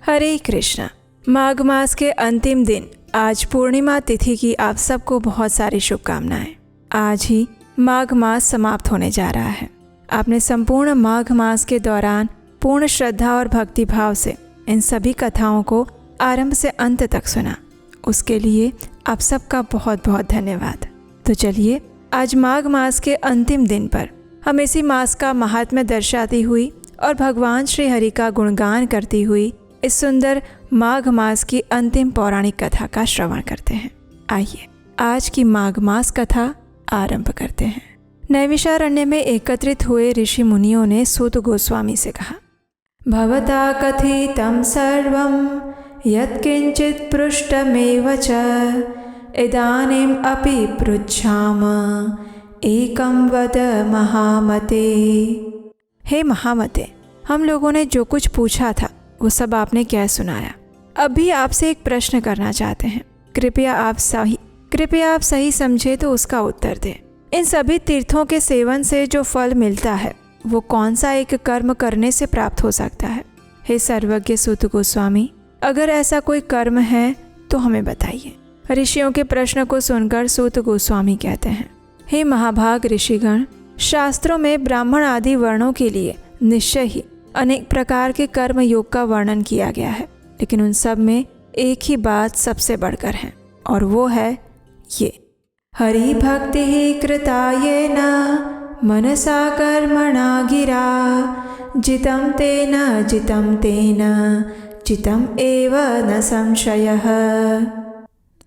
हरे कृष्णा। माघ मास के अंतिम दिन आज पूर्णिमा तिथि की आप सबको बहुत सारी शुभकामनाएं। आज ही माघ मास समाप्त होने जा रहा है। आपने संपूर्ण माघ मास के दौरान पूर्ण श्रद्धा और भक्ति भाव से इन सभी कथाओं को आरंभ से अंत तक सुना। उसके लिए आप सबका बहुत बहुत धन्यवाद। तो चलिए आज माघ मास के अंतिम दिन पर हम इसी मास का महात्म्य दर्शाती हुई और भगवान श्री हरि का गुणगान करती हुई इस सुंदर माघ मास की अंतिम पौराणिक कथा का श्रवण करते हैं। आइए आज की माघ मास कथा आरंभ करते हैं। नैमिषारण्य में एकत्रित हुए ऋषि मुनियों ने सूत गोस्वामी से कहा, भवता कथितं सर्वं यत्किंचित् पृष्टमेव च इदानीम् अपि पृच्छाम एकं वद महामते। हे महामते, हम लोगों ने जो कुछ पूछा था वो सब आपने क्या सुनाया। अब भी आपसे एक प्रश्न करना चाहते हैं। कृपया आप सही समझे तो उसका उत्तर दें। इन सभी तीर्थों के सेवन से जो फल मिलता है वो कौन सा एक कर्म करने से प्राप्त हो सकता है? हे सर्वज्ञ सूत गोस्वामी, अगर ऐसा कोई कर्म है तो हमें बताइए। ऋषियों के प्रश्न को सुनकर सूत गोस्वामी कहते हैं, हे महाभाग ऋषिगण, शास्त्रों में ब्राह्मण आदि वर्णों के लिए निश्चय ही अनेक प्रकार के कर्म योग का वर्णन किया गया है, लेकिन उन सब में एक ही बात सबसे बढ़कर है और वो है ये, हरि भक्ति ही कृतायेन मनसा कर्मणा गिरा जितं तेन जितं एव न संशयः।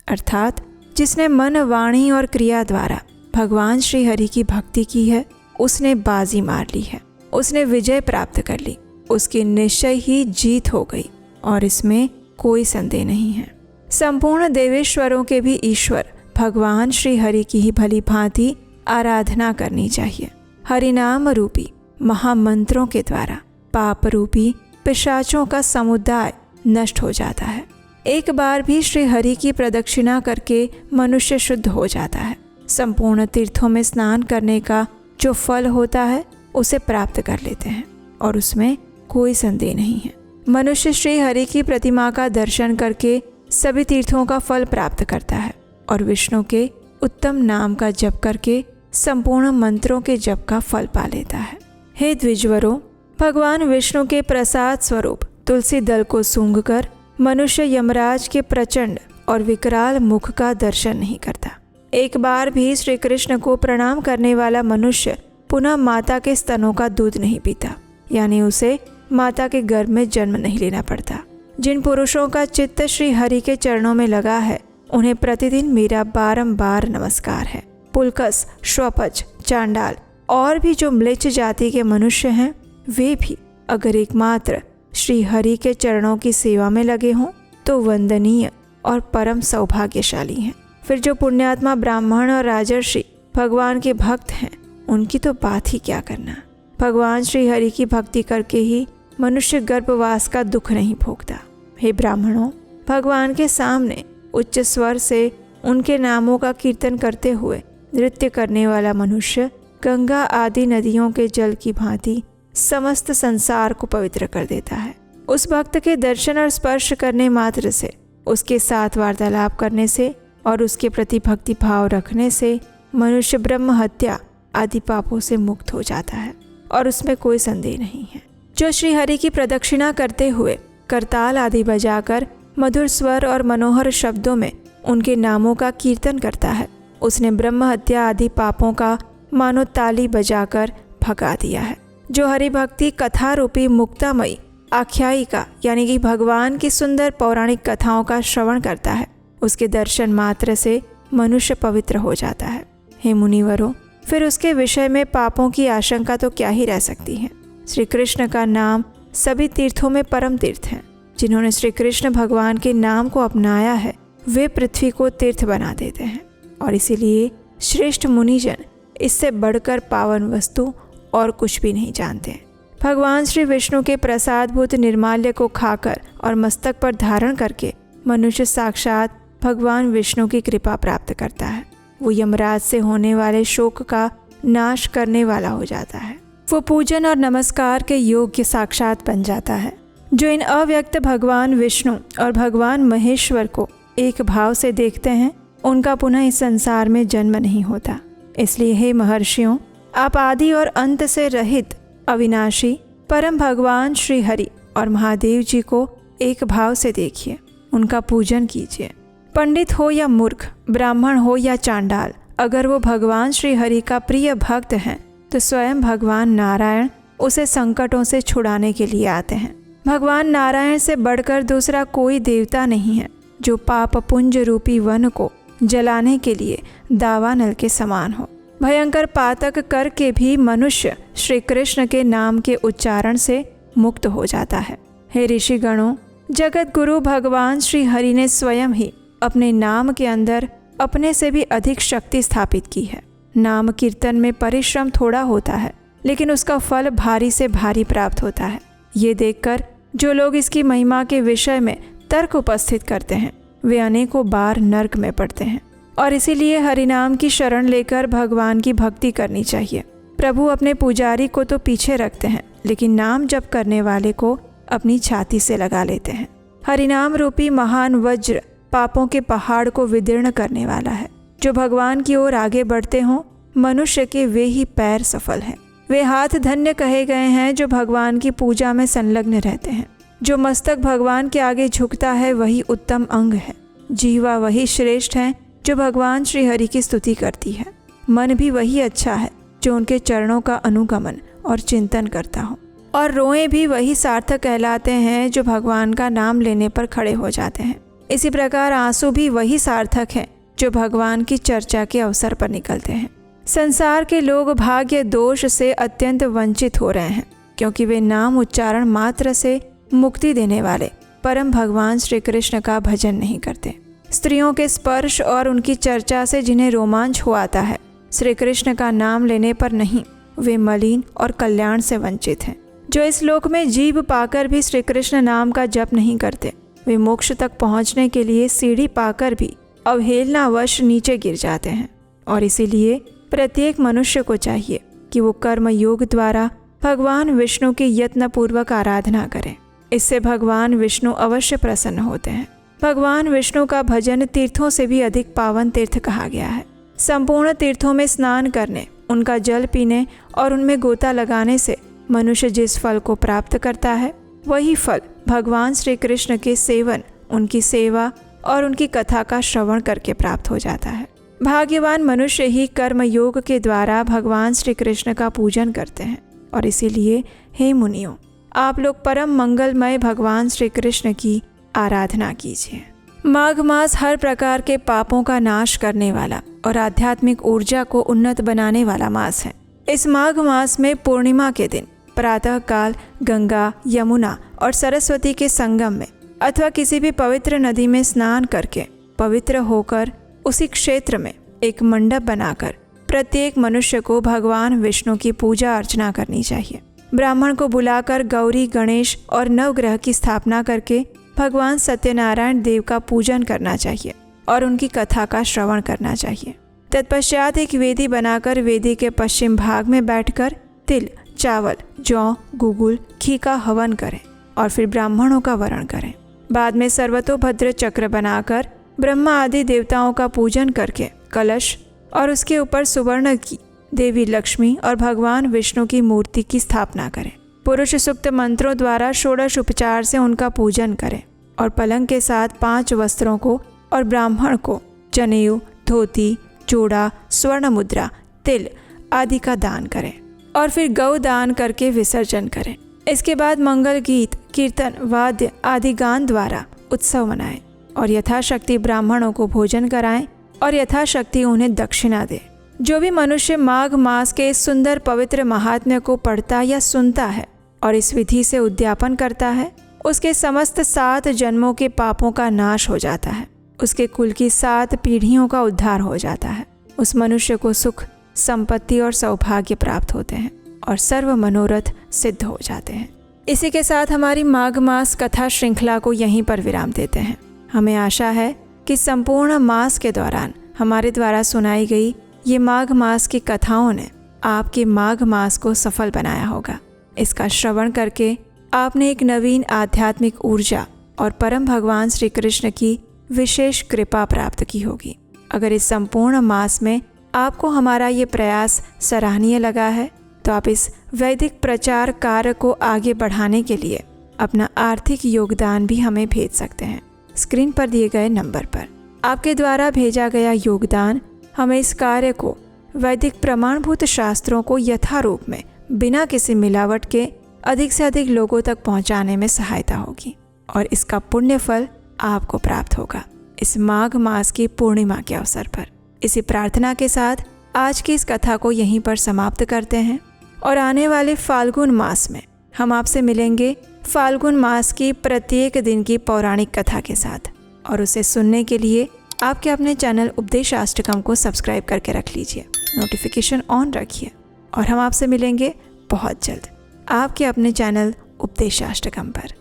अर्थात जिसने मन, वाणी और क्रिया द्वारा भगवान श्री हरि की भक्ति की है उसने बाजी मार ली है, उसने विजय प्राप्त कर ली, उसकी निश्चय ही जीत हो गई और इसमें कोई संदेह नहीं है। संपूर्ण देवेश्वरों के भी ईश्वर भगवान श्री हरि की ही भली भांति आराधना करनी चाहिए। हरिनाम रूपी महामंत्रों के द्वारा पाप रूपी पिशाचों का समुदाय नष्ट हो जाता है। एक बार भी श्री हरि की प्रदक्षिणा करके मनुष्य शुद्ध हो जाता है। संपूर्ण तीर्थों में स्नान करने का जो फल होता है उसे प्राप्त कर लेते हैं और उसमें कोई संदेह नहीं है। मनुष्य श्री हरि की प्रतिमा का दर्शन करके सभी तीर्थों का फल प्राप्त करता है और विष्णु के उत्तम नाम का जप करके संपूर्ण मंत्रों के जप का फल पा लेता है। हे द्विजवरों, भगवान विष्णु के प्रसाद स्वरूप तुलसी दल को सूंघकर मनुष्य यमराज के प्रचंड और विकराल मुख का दर्शन नहीं करता। एक बार भी श्री कृष्ण को प्रणाम करने वाला मनुष्य पुनः माता के स्तनों का दूध नहीं पीता, यानी उसे माता के गर्भ में जन्म नहीं लेना पड़ता। जिन पुरुषों का चित्त श्री हरि के चरणों में लगा है उन्हें प्रतिदिन मेरा बारंबार नमस्कार है। पुलकस, श्वपच, चांडाल और भी जो म्लेच्छ जाति के मनुष्य हैं वे भी अगर एकमात्र श्री हरि के चरणों की सेवा में लगे हों तो वंदनीय और परम सौभाग्यशाली हैं। फिर जो पुण्यात्मा ब्राह्मण और राजर्षि भगवान के भक्त हैं उनकी तो बात ही क्या करना। भगवान श्री हरि की भक्ति करके ही मनुष्य गर्भवास का दुख नहीं भोगता। हे ब्राह्मणों, भगवान के सामने उच्च स्वर से उनके नामों का कीर्तन करते हुए नृत्य करने वाला मनुष्य गंगा आदि नदियों के जल की भांति समस्त संसार को पवित्र कर देता है। उस भक्त के दर्शन और स्पर्श करने मात्र से, उसके साथ वार्तालाप करने से और उसके प्रति भक्ति भाव रखने से मनुष्य ब्रह्म हत्या आदि पापों से मुक्त हो जाता है और उसमें कोई संदेह नहीं है। जो श्री हरि की प्रदक्षिणा करते हुए करताल आदि बजाकर मधुर स्वर और मनोहर शब्दों में उनके नामों का कीर्तन करता है उसने ब्रह्म हत्या आदि पापों का मानो ताली बजाकर भगा दिया है। जो हरि भक्ति कथा रूपी मुक्तामयी आख्यायिका यानी कि भगवान की सुंदर पौराणिक कथाओं का श्रवण करता है उसके दर्शन मात्र से मनुष्य पवित्र हो जाता है। हे मुनिवरों, फिर उसके विषय में पापों की आशंका तो क्या ही रह सकती है। श्री कृष्ण का नाम सभी तीर्थों में परम तीर्थ है। जिन्होंने श्री कृष्ण भगवान के नाम को अपनाया है वे पृथ्वी को तीर्थ बना देते हैं और इसीलिए श्रेष्ठ मुनिजन इससे बढ़कर पावन वस्तु और कुछ भी नहीं जानते। भगवान श्री विष्णु के प्रसादभूत निर्माल्य को खाकर और मस्तक पर धारण करके मनुष्य साक्षात भगवान विष्णु की कृपा प्राप्त करता है। वो यमराज से होने वाले शोक का नाश करने वाला हो जाता है। वो पूजन और नमस्कार के योग्य साक्षात बन जाता है। जो इन अव्यक्त भगवान विष्णु और भगवान महेश्वर को एक भाव से देखते हैं, उनका पुनः इस संसार में जन्म नहीं होता। इसलिए हे महर्षियों, आप आदि और अंत से रहित अविनाशी परम भगवान श्री हरि और महादेव जी को एक भाव से देखिए, उनका पूजन कीजिए। पंडित हो या मूर्ख, ब्राह्मण हो या चांडाल, अगर वो भगवान श्री हरि का प्रिय भक्त हैं तो स्वयं भगवान नारायण उसे संकटों से छुड़ाने के लिए आते हैं। भगवान नारायण से बढ़कर दूसरा कोई देवता नहीं है जो पाप पुंज रूपी वन को जलाने के लिए दावानल के समान हो। भयंकर पातक करके भी मनुष्य श्री कृष्ण के नाम के उच्चारण से मुक्त हो जाता है। हे ऋषिगणों, जगत गुरु भगवान श्री हरि ने स्वयं ही अपने नाम के अंदर अपने से भी अधिक शक्ति स्थापित की है। नाम कीर्तन में परिश्रम थोड़ा होता है, लेकिन उसका फल भारी से भारी प्राप्त होता है। ये देखकर जो लोग इसकी महिमा के विषय में तर्क उपस्थित करते हैं, वे अनेकों बार नरक में पड़ते हैं। और इसीलिए हरिनाम की शरण लेकर भगवान की भक्ति करनी चाहिए। प्रभु अपने पुजारी को तो पीछे रखते हैं, लेकिन नाम जप करने वाले को अपनी छाती से लगा लेते हैं। हरिनाम रूपी महान वज्र पापों के पहाड़ को विदीर्ण करने वाला है। जो भगवान की ओर आगे बढ़ते हों, मनुष्य के वे ही पैर सफल हैं। वे हाथ धन्य कहे गए हैं जो भगवान की पूजा में संलग्न रहते हैं। जो मस्तक भगवान के आगे झुकता है वही उत्तम अंग है। जीवा वही श्रेष्ठ है जो भगवान श्री हरि की स्तुति करती है। मन भी वही अच्छा है जो उनके चरणों का अनुगमन और चिंतन करता हो। और रोएं भी वही सार्थक कहलाते हैं जो भगवान का नाम लेने पर खड़े हो जाते हैं। इसी प्रकार आंसू भी वही सार्थक हैं जो भगवान की चर्चा के अवसर पर निकलते हैं। संसार के लोग भाग्य दोष से अत्यंत वंचित हो रहे हैं, क्योंकि वे नाम उच्चारण मात्र से मुक्ति देने वाले परम भगवान श्री कृष्ण का भजन नहीं करते। स्त्रियों के स्पर्श और उनकी चर्चा से जिन्हें रोमांच हो आता है, श्री कृष्ण का नाम लेने पर नहीं, वे मलिन और कल्याण से वंचित हैं। जो इस लोक में जीव पाकर भी श्री कृष्ण नाम का जप नहीं करते, वे मोक्ष तक पहुंचने के लिए सीढ़ी पाकर भी अवहेलनावश नीचे गिर जाते हैं। और इसीलिए प्रत्येक मनुष्य को चाहिए कि वो कर्म योग द्वारा भगवान विष्णु की यत्नपूर्वक आराधना करें। इससे भगवान विष्णु अवश्य प्रसन्न होते हैं। भगवान विष्णु का भजन तीर्थों से भी अधिक पावन तीर्थ कहा गया है। संपूर्ण तीर्थों में स्नान करने, उनका जल पीने और उनमें गोता लगाने से मनुष्य जिस फल को प्राप्त करता है, वही फल भगवान श्री कृष्ण के सेवन, उनकी सेवा और उनकी कथा का श्रवण करके प्राप्त हो जाता है। भाग्यवान मनुष्य ही कर्म योग के द्वारा भगवान श्री कृष्ण का पूजन करते हैं। और इसीलिए हे मुनियों, आप लोग परम मंगलमय भगवान श्री कृष्ण की आराधना कीजिए। माघ मास हर प्रकार के पापों का नाश करने वाला और आध्यात्मिक ऊर्जा को उन्नत बनाने वाला मास है। इस माघ मास में पूर्णिमा के दिन प्रातः काल गंगा, यमुना और सरस्वती के संगम में अथवा किसी भी पवित्र नदी में स्नान करके पवित्र होकर उसी क्षेत्र में एक मंडप बनाकर प्रत्येक मनुष्य को भगवान विष्णु की पूजा अर्चना करनी चाहिए। ब्राह्मण को बुलाकर गौरी, गणेश और नवग्रह की स्थापना करके भगवान सत्यनारायण देव का पूजन करना चाहिए और उनकी कथा का श्रवण करना चाहिए। तत्पश्चात एक वेदी बनाकर वेदी के पश्चिम भाग में बैठकर तिल, चावल, जौ, गुगुल, घी का हवन करें और फिर ब्राह्मणों का वरण करें। बाद में सर्वतोभद्र चक्र बनाकर ब्रह्मा आदि देवताओं का पूजन करके कलश और उसके ऊपर सुवर्ण की देवी लक्ष्मी और भगवान विष्णु की मूर्ति की स्थापना करें। पुरुष सूक्त मंत्रों द्वारा षोडश उपचार से उनका पूजन करें और पलंग के साथ 5 वस्त्रों को और ब्राह्मण को जनेऊ, धोती, चूड़ा, स्वर्ण मुद्रा, तिल आदि का दान करें और फिर गौ दान करके विसर्जन करें। इसके बाद मंगल गीत, कीर्तन, वाद्य आदि गान द्वारा उत्सव मनाएं और यथाशक्ति ब्राह्मणों को भोजन कराएं और यथाशक्ति उन्हें दक्षिणा दें। जो भी मनुष्य माघ मास के इस सुंदर पवित्र महात्म्य को पढ़ता या सुनता है और इस विधि से उद्यापन करता है, उसके समस्त 7 जन्मों के पापों का नाश हो जाता है। उसके कुल की 7 पीढ़ियों का उद्धार हो जाता है। उस मनुष्य को सुख, संपत्ति और सौभाग्य प्राप्त होते हैं और सर्व मनोरथ सिद्ध हो जाते हैं। इसी के साथ हमारी माघ मास कथा श्रृंखला को यहीं पर विराम देते हैं। हमें आशा है कि संपूर्ण मास के दौरान हमारे द्वारा सुनाई गई ये माघ मास की कथाओं ने आपके माघ मास को सफल बनाया होगा। इसका श्रवण करके आपने एक नवीन आध्यात्मिक ऊर्जा और परम भगवान श्री कृष्ण की विशेष कृपा प्राप्त की होगी। अगर इस संपूर्ण मास में आपको हमारा ये प्रयास सराहनीय लगा है तो आप इस वैदिक प्रचार कार्य को आगे बढ़ाने के लिए अपना आर्थिक योगदान भी हमें भेज सकते हैं। स्क्रीन पर दिए गए नंबर पर आपके द्वारा भेजा गया योगदान हमें इस कार्य को वैदिक प्रमाणभूत शास्त्रों को यथारूप में बिना किसी मिलावट के अधिक से अधिक लोगों तक पहुंचाने में सहायता होगी और इसका पुण्य फल आपको प्राप्त होगा इस माघ मास की पूर्णिमा के अवसर पर। इसी प्रार्थना के साथ आज की इस कथा को यहीं पर समाप्त करते हैं और आने वाले फाल्गुन मास में हम आपसे मिलेंगे फाल्गुन मास की प्रत्येक दिन की पौराणिक कथा के साथ। और उसे सुनने के लिए आपके अपने चैनल उपदेशाष्टकम को सब्सक्राइब करके रख लीजिए, नोटिफिकेशन ऑन रखिए और हम आपसे मिलेंगे बहुत जल्द आपके अपने चैनल उपदेशाष्टकम पर।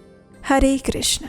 हरे कृष्ण।